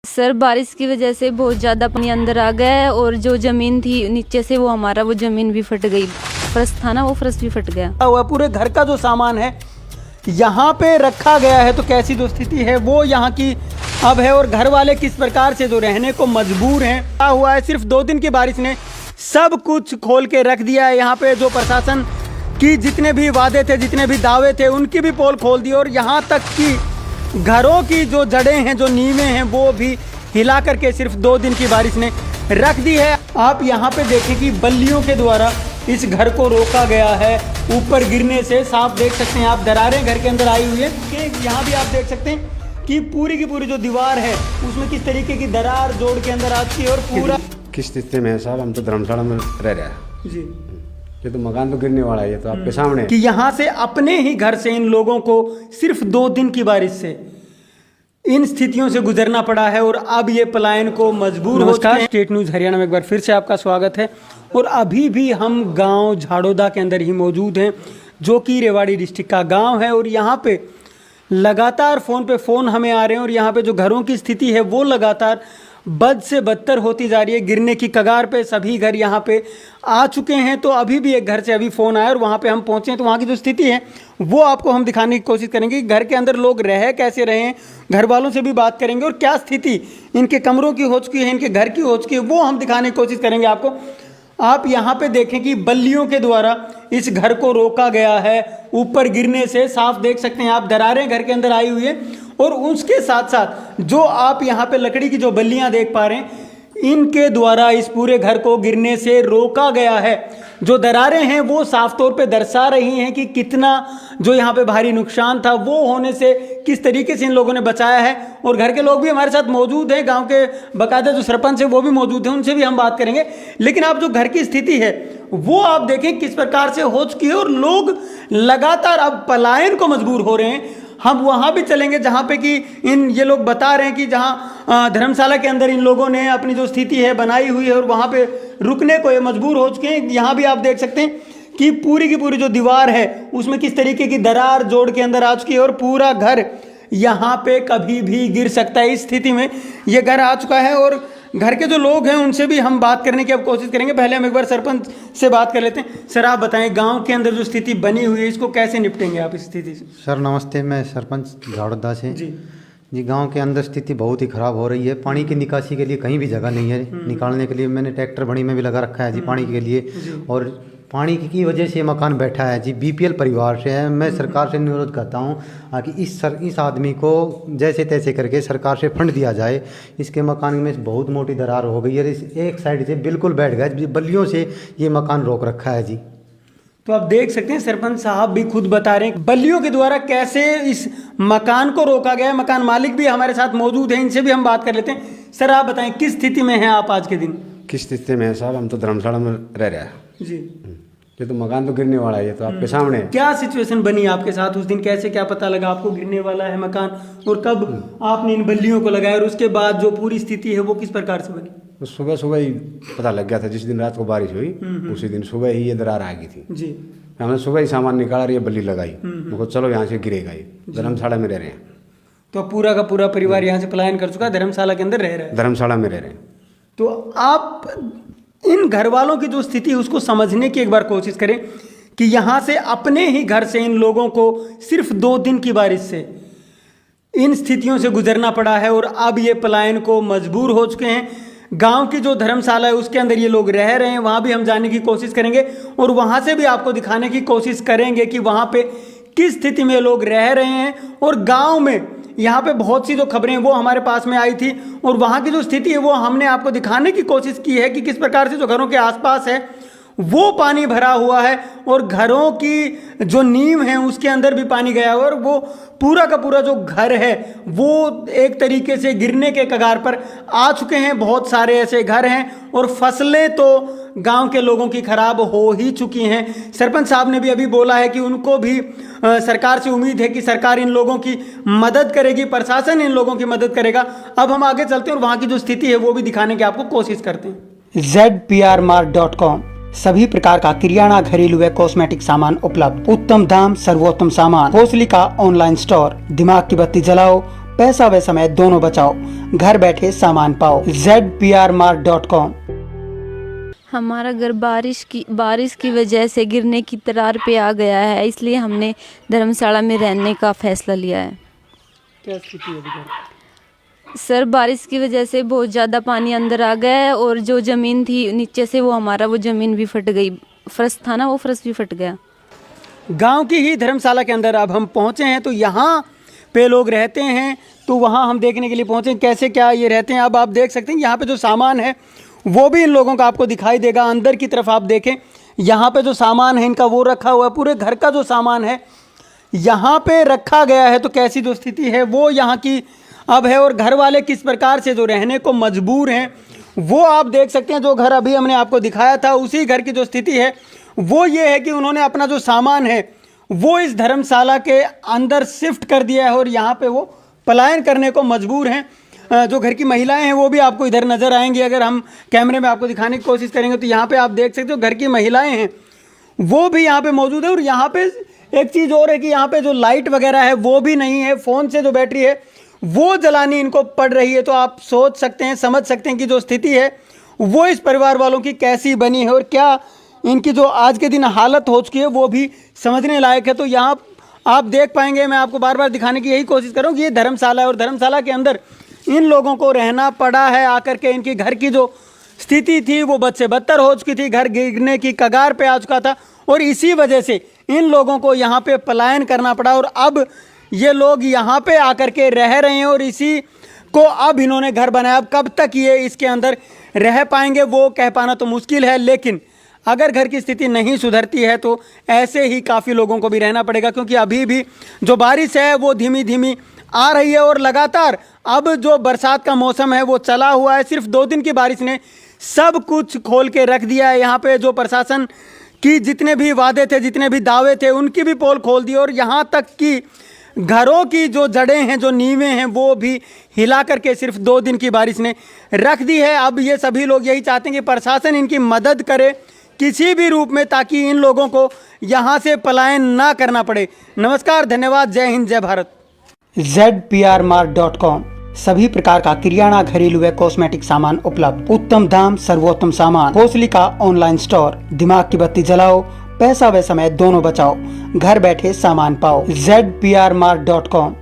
Sir बारिश की वजह से बहुत ज़्यादा पानी अंदर आ गया है और जो ज़मीन थी नीचे से वो ज़मीन भी फट गई। फर्श था ना, वो फर्श भी फट गया। हुआ पूरे घर का जो सामान है यहाँ पे रखा गया है, तो कैसी जो स्थिति है वो यहाँ की अब है और घर वाले किस प्रकार से जो रहने को मजबूर हैं। क्या हुआ है, सिर्फ 2 दिन की बारिश ने सब कुछ खोल के रख दिया है। यहाँ पे जो प्रशासन की जितने भी वादे थे, जितने भी दावे थे, उनकी भी पोल खोल दी और यहाँ तक कि घरों की जो जड़ें हैं, जो नींवें हैं, वो भी हिला करके सिर्फ 2 दिन की बारिश ने रख दी है। आप यहाँ पे देखें कि बल्लियों के द्वारा इस घर को रोका गया है ऊपर गिरने से। साफ देख सकते हैं आप, दरारें घर के अंदर आई हुई है। यहाँ भी आप देख सकते हैं कि पूरी की पूरी जो दीवार है उसमें किस तरीके की दरार जोड़ के अंदर आती है और पूरा किस स्थिति में है साहब। हम तो धर्मशाला में रह रहे हैं जी, ये तो मकान तो गिरने वाला है, ये तो आपके सामने कि यहाँ से अपने ही घर से इन लोगों को सिर्फ 2 दिन की बारिश से इन स्थितियों से गुजरना पड़ा है और अब ये पलायन को मजबूर हो चुके हैं। स्टेट न्यूज़ हरियाणा में एक बार फिर से आपका स्वागत है और अभी भी हम गांव झाड़ोदा के अंदर ही मौजूद हैं, जो कि रेवाड़ी डिस्ट्रिक्ट का गांव है। और यहाँ पे लगातार फ़ोन पे फ़ोन हमें आ रहे हैं और यहाँ पे जो घरों की स्थिति है वो लगातार बद से बदतर होती जा रही है। गिरने की कगार पे सभी घर यहाँ पे आ चुके हैं। तो अभी भी एक घर से अभी फ़ोन आया और वहाँ पे हम पहुँचे हैं, तो वहाँ की जो स्थिति है वो आपको हम दिखाने की कोशिश करेंगे कि घर के अंदर लोग रह कैसे रहे हैं। घर वालों से भी बात करेंगे और क्या स्थिति इनके कमरों की हो चुकी है, इनके घर की हो चुकी है, वो हम दिखाने की कोशिश करेंगे आपको। आप यहाँ पे देखें कि बल्लियों के द्वारा इस घर को रोका गया है ऊपर गिरने से। साफ देख सकते हैं आप, दरारें घर के अंदर आई हुई है और उसके साथ साथ जो आप यहाँ पे लकड़ी की जो बल्लियाँ देख पा रहे हैं, इनके द्वारा इस पूरे घर को गिरने से रोका गया है। जो दरारें हैं वो साफ तौर पे दर्शा रही हैं कि कितना जो यहाँ पे भारी नुकसान था वो होने से किस तरीके से इन लोगों ने बचाया है। और घर के लोग भी हमारे साथ मौजूद हैं, गांव के बाकायदा जो सरपंच है वो भी मौजूद हैं, उनसे भी हम बात करेंगे। लेकिन आप जो घर की स्थिति है वो आप देखें किस प्रकार से हो चुकी है और लोग लगातार अब पलायन को मजबूर हो रहे हैं। हम वहाँ भी चलेंगे जहाँ पे कि ये लोग बता रहे हैं कि जहाँ धर्मशाला के अंदर इन लोगों ने अपनी जो स्थिति है बनाई हुई है और वहाँ पे रुकने को ये मजबूर हो चुके हैं। यहाँ भी आप देख सकते हैं कि पूरी की पूरी जो दीवार है उसमें किस तरीके की दरार जोड़ के अंदर आ चुकी है और पूरा घर यहाँ पे कभी भी गिर सकता है। इस स्थिति में ये घर आ चुका है और घर के जो लोग हैं उनसे भी हम बात करने की अब कोशिश करेंगे। पहले हम एक बार सरपंच से बात कर लेते हैं। सर आप बताएं, गांव के अंदर जो स्थिति बनी हुई है इसको कैसे निपटेंगे आप इस स्थिति से? सर नमस्ते, मैं सरपंच झाड़ोदा से जी। गांव के अंदर स्थिति बहुत ही ख़राब हो रही है। पानी की निकासी के लिए कहीं भी जगह नहीं है निकालने के लिए। मैंने ट्रैक्टर बड़ी में भी लगा रखा है जी पानी के लिए, और पानी की वजह से मकान बैठा है जी। बीपीएल परिवार से है। मैं सरकार से अनुरोध करता हूँ कि इस आदमी को जैसे तैसे करके सरकार से फंड दिया जाए। इसके मकान में बहुत मोटी दरार हो गई है, इस एक साइड से बिल्कुल बैठ गया, बल्लियों से ये मकान रोक रखा है जी। तो आप देख सकते हैं सरपंच साहब भी खुद बता रहे हैं बल्लियों के द्वारा कैसे इस मकान को रोका गया है। मकान मालिक भी हमारे साथ मौजूद हैं, इनसे भी हम बात कर लेते हैं। सर आप बताएं किस स्थिति में हैं आप आज के दिन? किस स्थिति में है साहब। हम तो धर्मशाला में रह रहे हैं जी, ये तो मकान तो गिरने वाला है, ये तो आपके सामने क्या सिचुएशन बनी आपके साथ उस दिन? कैसे क्या पता लगा आपको गिरने वाला है मकान और कब आपने इन बल्लियों को लगाया और उसके बाद जो पूरी स्थिति है वो किस प्रकार से बनी? तो सुबह सुबह ही पता लग गया था। जिस दिन रात को बारिश हुई उसी दिन सुबह ही ये दरार आ गई थी जी। हमने सुबह ही सामान निकाला और ये बल्ली लगाई। मुझको चलो यहाँ से गिरेगा, ये धर्मशाला में रह रहे हैं। तो पूरा का पूरा परिवार यहाँ से पलायन कर चुका है, धर्मशाला के अंदर रह रहा है। धर्मशाला में रह रहे हैं। तो आप इन घर वालों की जो स्थिति है उसको समझने की एक बार कोशिश करें कि यहाँ से अपने ही घर से इन लोगों को सिर्फ 2 दिन की बारिश से इन स्थितियों से गुजरना पड़ा है और अब ये पलायन को मजबूर हो चुके हैं। गांव की जो धर्मशाला है उसके अंदर ये लोग रह रहे हैं, वहाँ भी हम जाने की कोशिश करेंगे और वहाँ से भी आपको दिखाने की कोशिश करेंगे कि वहाँ पे किस स्थिति में लोग रह रहे हैं। और गाँव में यहाँ पे बहुत सी जो खबरें वो हमारे पास में आई थी और वहाँ की जो स्थिति है वो हमने आपको दिखाने की कोशिश की है कि किस प्रकार से जो घरों के आसपास है वो पानी भरा हुआ है और घरों की जो नींव है उसके अंदर भी पानी गया हुआ है और वो पूरा का पूरा जो घर है वो एक तरीके से गिरने के कगार पर आ चुके हैं। बहुत सारे ऐसे घर हैं और फसलें तो गांव के लोगों की खराब हो ही चुकी हैं। सरपंच साहब ने भी अभी बोला है कि उनको भी सरकार से उम्मीद है कि सरकार इन लोगों की मदद करेगी, प्रशासन इन लोगों की मदद करेगा। अब हम आगे चलते हैं और वहाँ की जो स्थिति है वो भी दिखाने की आपको कोशिश करते हैं। ZPRmart.com सभी प्रकार का किराना, घरेलू व कॉस्मेटिक सामान उपलब्ध। उत्तम दाम, सर्वोत्तम सामान। भोसली का ऑनलाइन स्टोर। दिमाग की बत्ती जलाओ, पैसा व समय दोनों बचाओ, घर बैठे सामान पाओ। ZPRmart.com। हमारा घर बारिश की वजह से गिरने की तरार पे आ गया है, इसलिए हमने धर्मशाला में रहने का फैसला लिया है। क्या स्थिति है अभी? सर, बारिश की वजह से बहुत ज़्यादा पानी अंदर आ गया है और जो ज़मीन थी नीचे से वो ज़मीन भी फट गई। फर्श था ना, वो फर्श भी फट गया। गांव की ही धर्मशाला के अंदर अब हम पहुंचे हैं, तो यहाँ पे लोग रहते हैं, तो वहाँ हम देखने के लिए पहुंचे कैसे क्या ये रहते हैं। अब आप देख सकते हैं यहाँ पे जो सामान है वो भी इन लोगों का आपको दिखाई देगा। अंदर की तरफ आप देखें, यहाँ पे जो सामान है इनका वो रखा हुआ है, पूरे घर का जो सामान है यहाँ पे रखा गया है। तो कैसी जो स्थिति है वो यहाँ की अब है, और घर वाले किस प्रकार से जो रहने को मजबूर हैं वो आप देख सकते हैं। जो घर अभी हमने आपको दिखाया था उसी घर की जो स्थिति है वो ये है कि उन्होंने अपना जो सामान है वो इस धर्मशाला के अंदर शिफ्ट कर दिया है और यहाँ पे वो पलायन करने को मजबूर हैं। जो घर की महिलाएं हैं वो भी आपको इधर नज़र आएंगी। अगर हम कैमरे में आपको दिखाने की कोशिश करेंगे तो यहाँ पे आप देख सकते हो घर की महिलाएं हैं वो भी यहाँ पे मौजूद है। और यहाँ पे एक चीज़ और है कि यहाँ पे जो लाइट वगैरह है वो भी नहीं है, फ़ोन से जो बैटरी है वो जलानी इनको पड़ रही है। तो आप सोच सकते हैं, समझ सकते हैं कि जो स्थिति है वो इस परिवार वालों की कैसी बनी है और क्या इनकी जो आज के दिन हालत हो चुकी है वो भी समझने लायक है। तो यहाँ आप देख पाएंगे, मैं आपको बार बार दिखाने की यही कोशिश करूँ कि ये धर्मशाला है और धर्मशाला के अंदर इन लोगों को रहना पड़ा है आकर के। इनकी घर की जो स्थिति थी वो बद से बदतर हो चुकी थी, घर गिरने की कगार पे आ चुका था और इसी वजह से इन लोगों को यहाँ पे पलायन करना पड़ा। और अब ये लोग यहाँ पे आकर के रह रहे हैं और इसी को अब इन्होंने घर बनाया। अब कब तक ये इसके अंदर रह पाएंगे वो कह पाना तो मुश्किल है, लेकिन अगर घर की स्थिति नहीं सुधरती है तो ऐसे ही काफ़ी लोगों को भी रहना पड़ेगा। क्योंकि अभी भी जो बारिश है वो धीमी धीमी आ रही है और लगातार अब जो बरसात का मौसम है वो चला हुआ है। सिर्फ 2 दिन की बारिश ने सब कुछ खोल के रख दिया है। यहाँ पे जो प्रशासन की जितने भी वादे थे, जितने भी दावे थे, उनकी भी पोल खोल दी और यहाँ तक कि घरों की जो जड़ें हैं, जो नींवें हैं वो भी हिला करके सिर्फ 2 दिन की बारिश ने रख दी है। अब ये सभी लोग यही चाहते हैं कि प्रशासन इनकी मदद करे किसी भी रूप में, ताकि इन लोगों को यहाँ से पलायन ना करना पड़े। नमस्कार, धन्यवाद, जय हिंद, जय भारत। ZPRmart.com। सभी प्रकार का किराना, घरेलू व कॉस्मेटिक सामान उपलब्ध, उत्तम दाम, सर्वोत्तम सामान, कोसली का ऑनलाइन स्टोर। दिमाग की बत्ती जलाओ, पैसा व समय दोनों बचाओ, घर बैठे सामान पाओ। ZPRmart.com।